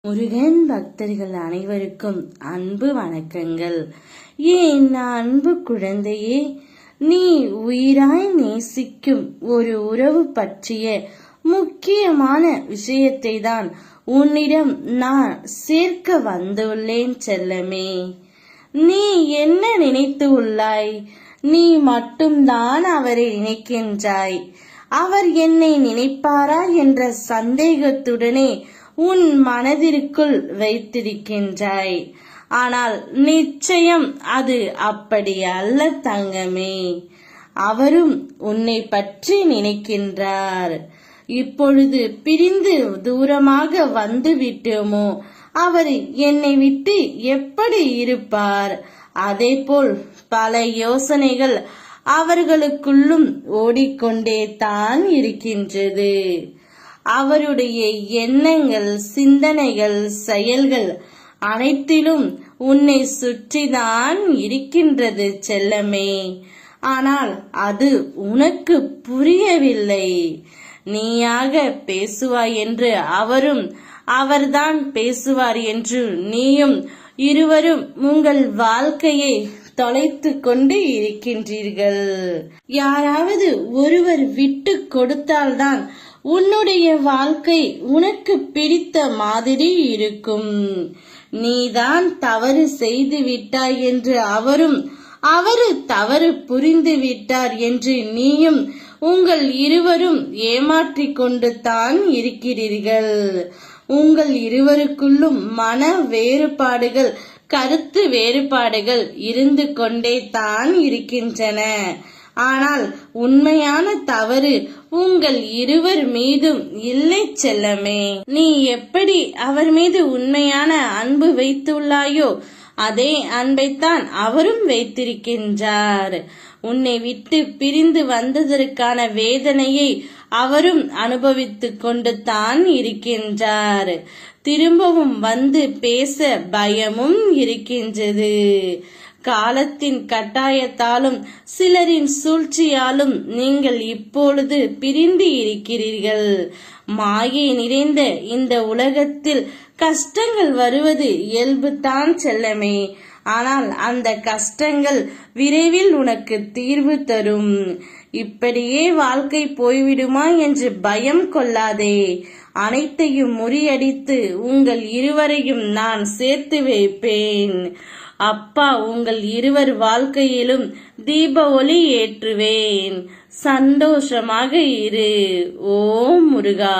முருகன் பக்தர்கள் அனைவருக்கும் அன்பு வணக்கங்கள். ஏன் அன்பு குழந்தையே, நீ உயிராய் நேசிக்கும் ஒரு உறவு பற்றிய முக்கியமான விஷயத்தை தான் உன்னிடம் நான் சேர்க்க வந்துள்ளேன் செல்லமே. நீ என்ன நினைத்து உள்ளாய்? நீ மட்டும்தான் அவரை நினைக்கின்றாய். அவர் என்னை நினைப்பாரா என்ற சந்தேகத்துடனே உன் மனதிற்குள் வைத்திருக்கின்றாய். ஆனால் நிச்சயம் அது அப்படி அல்ல தங்கமே. அவரும் உன்னை பற்றி நினைக்கின்றார். இப்பொழுது பிரிந்து தூரமாக வந்து விட்டோமோ, அவர் என்னை விட்டு எப்படி இருப்பார்? அதேபோல் பல யோசனைகள் அவர்களுக்குள்ளும் ஓடிக்கொண்டே தான் இருக்கின்றது. அவருடைய எண்ணங்கள், சிந்தனைகள், செயல்கள் அனைத்திலும் உன்னை சுற்றிதான் இருக்கின்றது செல்லமே. ஆனால் அது உனக்கு புரியவில்லை. நீயாக பேசுவாய் என்று அவரும், அவர்தான் பேசுவார் என்று நீயும், இருவரும் உங்கள் வாழ்க்கையை தொலைத்து கொண்டு இருக்கின்றீர்கள். யாராவது ஒருவர் விட்டு கொடுத்தால்தான் உன்னுடைய வாழ்க்கை உனக்கு பிடித்த மாதிரி இருக்கும். நீதான் தவறு செய்து விட்டாய் என்று அவரும், அவரு தவறு புரிந்து விட்டார் என்று நீயும், உங்கள் இருவரும் ஏமாற்றிக் கொண்டு தான் இருக்கிறீர்கள். உங்கள் இருவருக்குள்ளும் மன வேறுபாடுகள், கருத்து வேறுபாடுகள் இருந்து கொண்டே தான் இருக்கின்றன. ஆனால் உண்மையான தவறு உங்கள் இருவர் மீதும் இல்லை செல்லமே. நீ எப்படி அவர் மீது உண்மையான அன்பு வைத்துள்ளாயோ, அதே அன்பைத்தான் அவரும் வைத்திருக்கின்றார். உன்னை விட்டு பிரிந்து வந்ததற்கான வேதனையை அவரும் அனுபவித்துக் கொண்டு தான் இருக்கின்றார். திரும்பவும் வந்து பேச பயமும் இருக்கின்றது. காலத்தின் கட்டாயத்தாலும் சிலரின் சூழ்ச்சியாலும் நீங்கள் இப்பொழுது பிரிந்து இருக்கிறீர்கள். மாயை நிறைந்த இந்த உலகத்தில் கஷ்டங்கள் வருவது இயல்புதான் செல்லமே. ஆனால் அந்த கஷ்டங்கள் விரைவில் உனக்கு தீர்வு தரும். இப்படியே வாழ்க்கை போய்விடுமா என்று பயம் கொள்ளாதே. அனைத்தையும் முறியடித்து உங்கள் இருவரையும் நான் சேர்த்து வைப்பேன். அப்பா உங்கள் இருவர் வாழ்க்கையிலும் தீப ஒளி ஏற்றுவேன். சந்தோஷமாக இரு. ஓம் முருகா.